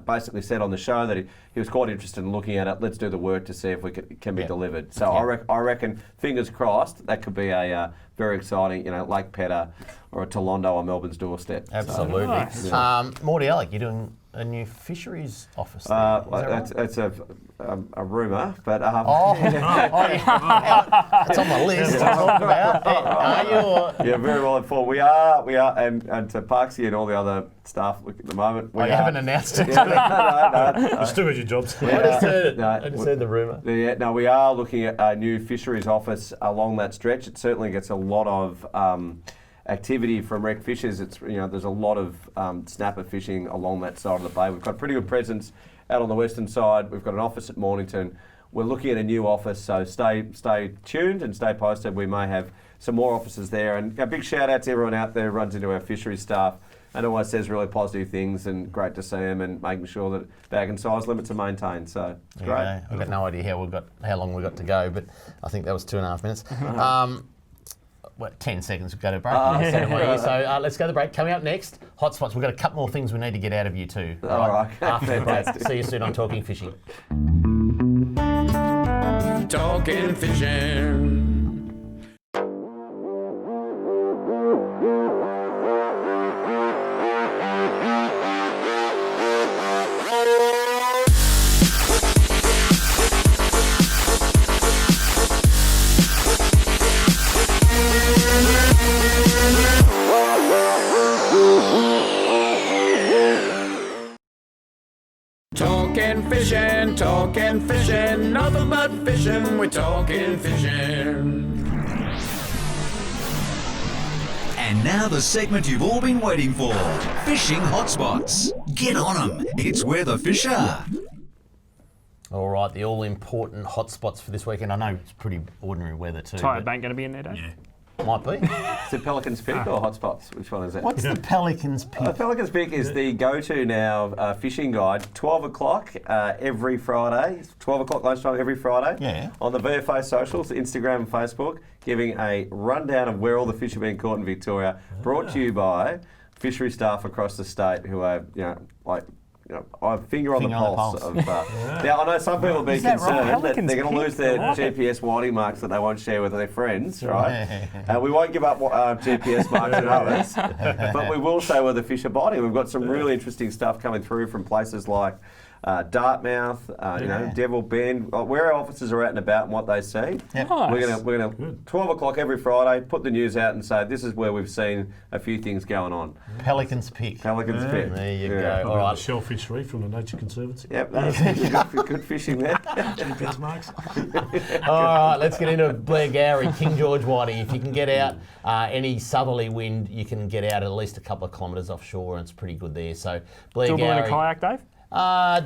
basically said on the show that he was quite interested in looking at it. Let's do the work to see if we can be delivered. So I reckon, fingers crossed, that could be a very exciting, Lake Pedder or a Tolondo on Melbourne's doorstep. Absolutely. So, nice. Morty Alec, you're doing a new fisheries office there. It's a rumour, but it's on my list to talk about. Are you? Yeah, very well informed. We are, and to Parksy and all the other staff at the moment. You haven't announced it. No. You still got your jobs. I just heard the rumour. Yeah, no, we are looking at a new fisheries office along that stretch. It certainly gets a lot of activity from rec fishers. It's there's a lot of snapper fishing along that side of the bay. We've got a pretty good presence out on the western side. We've got an office at Mornington. We're looking at a new office, so stay tuned and stay posted. We may have some more offices there. And a big shout out to everyone out there who runs into our fisheries staff and always says really positive things, and great to see them and making sure that bag and size limits are maintained. So it's great. I've got no idea how long we've got to go, but I think that was 2.5 minutes. 10 seconds, we've got to break. So let's go to the break. Coming up next, Hotspots. We've got a couple more things we need to get out of you too. All right. After the break. See you soon on Talking Fishing. Talking Fishing. Talking fishing, nothing but fishing, we're talking fishing. And now the segment you've all been waiting for, Fishing Hotspots. Get on 'em, it's where the fish are. All right, the all-important hotspots for this weekend. I know it's pretty ordinary weather too. Tired Bank going to be in there, Dave? Yeah. Might be. Is it Pelican's Pick or Hotspots? Which one is it? What's the Pelican's Pick? Pelican's Pick is the go-to now fishing guide. 12 o'clock every Friday. 12 o'clock lunchtime every Friday. Yeah. On the VFA socials, Instagram and Facebook, giving a rundown of where all the fish are being caught in Victoria. Brought to you by fishery staff across the state who are, finger on the pulse. Now, I know some people will be concerned that they're going to lose their GPS whiting marks that they won't share with their friends, right? We won't give up GPS marks and others, but we will show where the fish are biting. We've got some really interesting stuff coming through from places like Dartmouth, Devil Bend, where our officers are at and about and what they see. Yep. Nice. We're gonna 12 o'clock every Friday, put the news out and say this is where we've seen a few things going on. Pelican's Pick. Pelican's Pick. There you go. All All right. right. Shellfish Reef from the Nature Conservancy. Yep, that's good fishing there. GPS marks. All right, let's get into Blair Gowrie, King George whiting. If you can get out any southerly wind, you can get out at least a couple of kilometres offshore, and it's pretty good there. So Blair Still Gowrie. doing a kayak, Dave?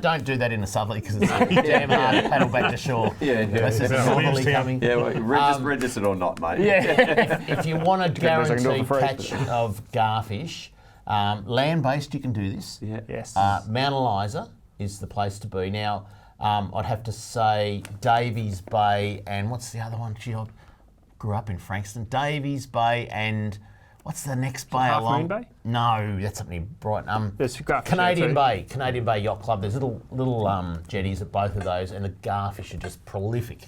Don't do that in the southerly because it's damn hard to paddle back to shore. That's just northerly coming. Yeah, registered or not, mate. Yeah. If you want a Depends, I can do it guaranteed for free. catch of garfish, land-based, you can do this. Yeah. Yes. Mount Eliza is the place to be. Now, I'd have to say Davies Bay and what's the other one? Gee, I grew up in Frankston. Davies Bay and what's the next bay Half along? Moon Bay? No, that's up near Brighton. There's garfish Canadian there Bay, Canadian Bay Yacht Club. There's little jetties at both of those, and the garfish are just prolific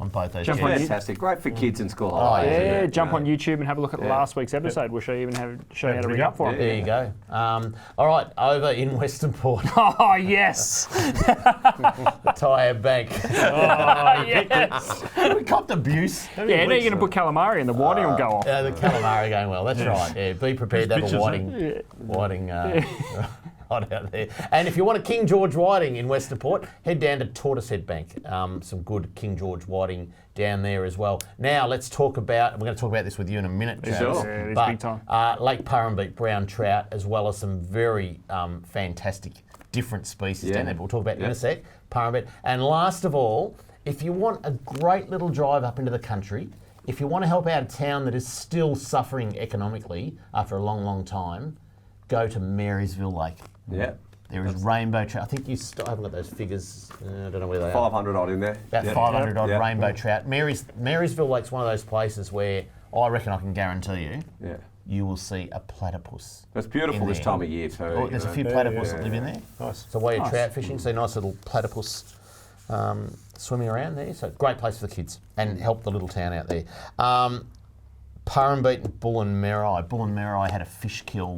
on both those Jump jetties. on Fantastic. Great for kids in school. Yeah, jump on YouTube and have a look at last week's episode. We'll show you how to ring up for them. There you go. All right, over in Western Port, Oh, yes. the Tyre Bank. Oh, yes. We copped abuse. Yeah, now you're going to put calamari and the whiting will go off. Yeah, the calamari going well. That's right. Yeah, be prepared to have a whiting hot out there. And if you want a King George whiting in Western Port, head down to Tortoisehead Bank. Some good King George whiting down there as well. Now let's talk about. We're going to talk about this with you in a minute, Travis. Yeah, it is but, big time. Lake Purrumbete brown trout, as well as some very fantastic different species down there. But we'll talk about in a sec. Purrumbete, and last of all, if you want a great little drive up into the country, if you want to help out a town that is still suffering economically after a long, long time, go to Marysville Lake. Yeah. There is rainbow trout. I think I haven't got those figures. I don't know where they are. 500 odd in there. About 500 odd rainbow trout. Marysville Lake's one of those places where I reckon I can guarantee you. Yeah. You will see a platypus. It's beautiful this time of year too. Oh, there's a few platypus that live in there. Nice. So while you're trout fishing, see nice little platypus swimming around there. So great place for the kids and help the little town out there. Purrumbete and Bull and Merri. Bull and Merri had a fish kill,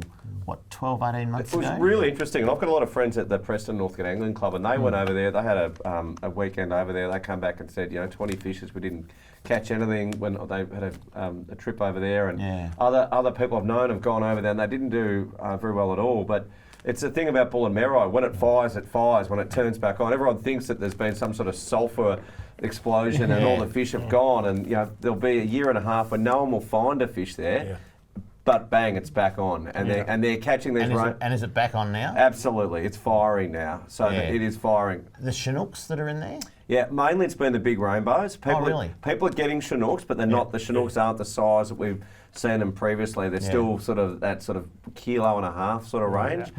12, 18 months ago? It was really interesting. And I've got a lot of friends at the Preston Northcote Angling Club, and they went over there. They had a weekend over there. They come back and said, 20 fishes. We didn't catch anything when they had a trip over there. And other people I've known have gone over there, and they didn't do very well at all. But it's the thing about Bull and Merri. When it fires, it fires. When it turns back on, everyone thinks that there's been some sort of sulphur explosion and all the fish have gone. And there'll be a year and a half when no one will find a fish there. Yeah. But bang, it's back on, and they're catching these. And is it back on now? Absolutely, it's firing now. So it is firing. The Chinooks that are in there? Yeah, mainly it's been the big rainbows. People are getting Chinooks, but they're not. The Chinooks aren't the size that we've seen them previously. They're still sort of that sort of 1.5 kilo sort of range.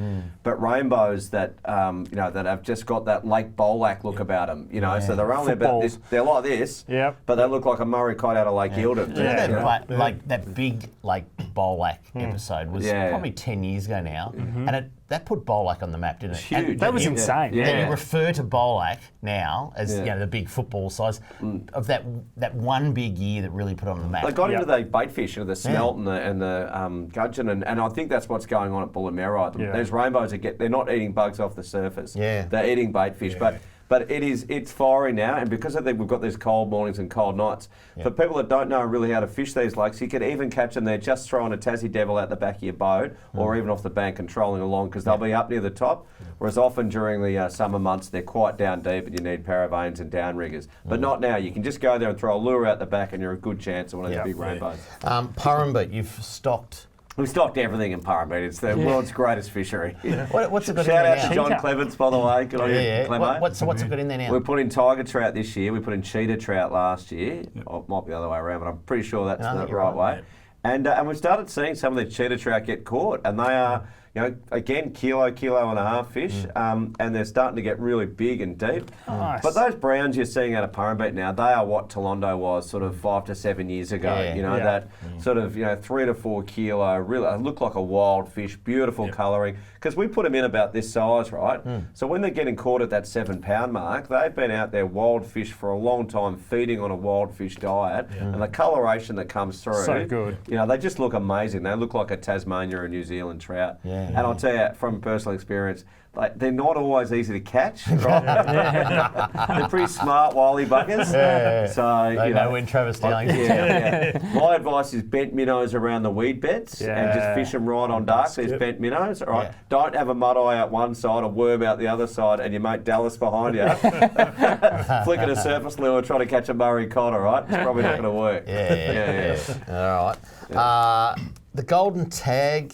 But rainbows that that have just got that Lake Bolac look about them. So they're only about this. They're like this. But they look like a Murray kite out of Lake Eildon. Like that big Lake Bolac episode was probably 10 years ago now, and that put Bolac on the map, didn't it? Huge. That was insane. And you refer to Bolac now as the big football size of that one big year that really put it on the map. They got into the bait fish, the smelt and the gudgeon, and I think that's what's going on at Bull and Merri. Those rainbows they're not eating bugs off the surface. They're eating bait fish, but it's firing now, and because I think we've got these cold mornings and cold nights, for people that don't know really how to fish these lakes, you can even catch them there just throwing a Tassie Devil out the back of your boat or even off the bank and trolling along, because they'll be up near the top, whereas often during the summer months they're quite down deep and you need paravanes and downriggers. But not now. You can just go there and throw a lure out the back and you're a good chance of one of these big rainbows. Purrumbete, you've stocked... We've stocked everything in Purrumbete. It's the world's greatest fishery. What's it got Shout in there out to John Clements, by the way. Good on you, Clemo. What's it got in there now? We put in tiger trout this year. We put in cheetah trout last year. Or it might be the other way around, but I'm pretty sure that's the right way. And we've started seeing some of the cheetah trout get caught, and they are, again, kilo and a half fish, and they're starting to get really big and deep. Nice. But those browns you're seeing out of Purrumbete now, they are what Tolondo was sort of 5 to 7 years ago. That sort of 3 to 4 kilo, really look like a wild fish, beautiful colouring. Because we put them in about this size, right? So when they're getting caught at that 7 pound mark, they've been out there wild fish for a long time, feeding on a wild fish diet, and the coloration that comes through. So good. They just look amazing. They look like a Tasmania or New Zealand trout. And I'll tell you from personal experience, they're not always easy to catch, right? They're pretty smart, wily buggers. So they know when Travis Dowling. My advice is bent minnows around the weed beds and just fish them right on dark. There's bent minnows, all right? Don't have a mud eye out one side, a worm out the other side, and your mate Dallas behind you, flicking a surface lure trying to catch a Murray cod, all right? It's probably not going to work. All right. The Golden Tag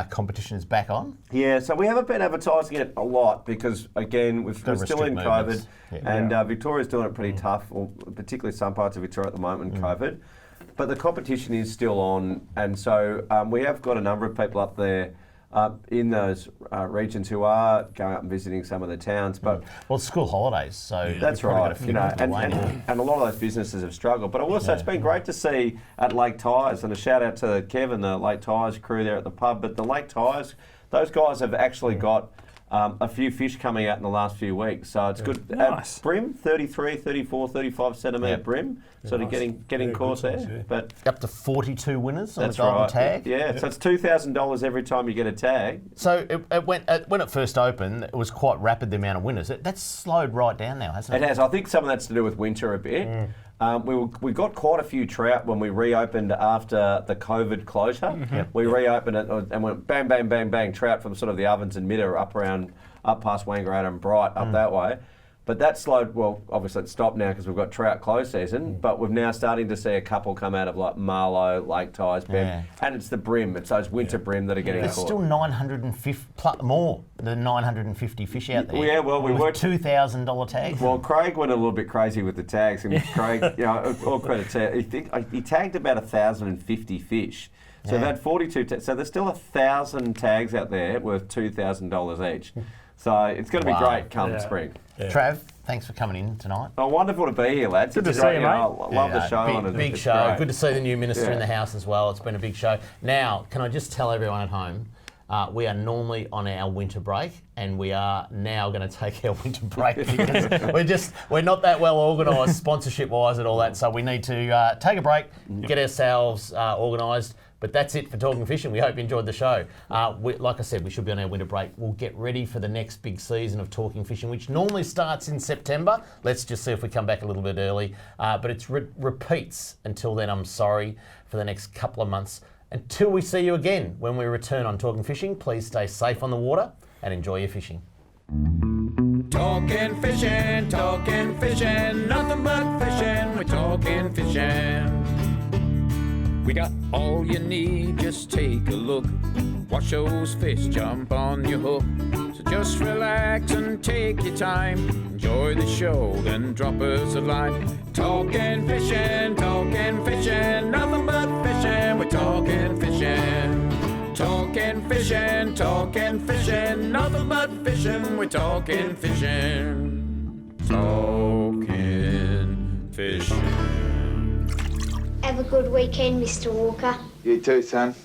competition is back on? Yeah, so we haven't been advertising it a lot because, again, we're still in COVID and Victoria's doing it pretty tough, or particularly some parts of Victoria at the moment in COVID. But the competition is still on, and so we have got a number of people up there in those regions who are going up and visiting some of the towns. But well, it's school holidays, so that's right. And a lot of those businesses have struggled. But also, it's been great to see at Lake Tyres, and a shout out to Kevin, the Lake Tyres crew there at the pub. But the Lake Tyres, those guys have actually got a few fish coming out in the last few weeks, so it's good. Nice. Brim, 33, 34, 35 centimetre brim, sort of getting caught there. But up to 42 winners on the that's Golden right. Tag. Yeah, so it's $2,000 every time you get a tag. So when it first opened, it was quite rapid, the amount of winners. That's slowed right down now, hasn't it? It has. I think some of that's to do with winter a bit. We got quite a few trout when we reopened after the COVID closure. We reopened it and went bang, bang, bang, bang, trout from sort of the Ovens and Midder up past Wangaratta and Bright up that way. But that slowed, well, obviously it's stopped now because we've got trout close season, but we're now starting to see a couple come out of like Marlow, Lake Ties, and it's the bream. It's those winter bream that are getting There's caught. still 950, more than 950 fish out there. Yeah, well, we with worked $2,000 tags. Well, Craig went a little bit crazy with the tags, and Craig, all credit to he tagged about 1,050 fish. So they've had 42. So there's still 1,000 tags out there worth $2,000 each. So it's going to be great come spring. Yeah. Trav, thanks for coming in tonight. Oh, wonderful to be here, lads. Good to see you, mate. I love the show. Big show. Good to see the new minister in the house as well. It's been a big show. Now, can I just tell everyone at home, we are normally on our winter break, and we are now going to take our winter break because we're not that well organised sponsorship-wise and all that. So we need to take a break, get ourselves organised. But that's it for Talking Fishing. We hope you enjoyed the show. Like I said, we should be on our winter break. We'll get ready for the next big season of Talking Fishing, which normally starts in September. Let's just see if we come back a little bit early. But it's repeats until then, I'm sorry, for the next couple of months. Until we see you again when we return on Talking Fishing, please stay safe on the water and enjoy your fishing. Talking fishing, nothing but fishing, we're talking fishing. We got all you need, just take a look. Watch those fish jump on your hook. So just relax and take your time. Enjoy the show, then drop us a line. Talking fishing, nothing but fishing, we're talking fishing. Talking fishing, nothing but fishing, we're talking fishing. Talking fishing. Have a good weekend, Mr. Walker. You too, son.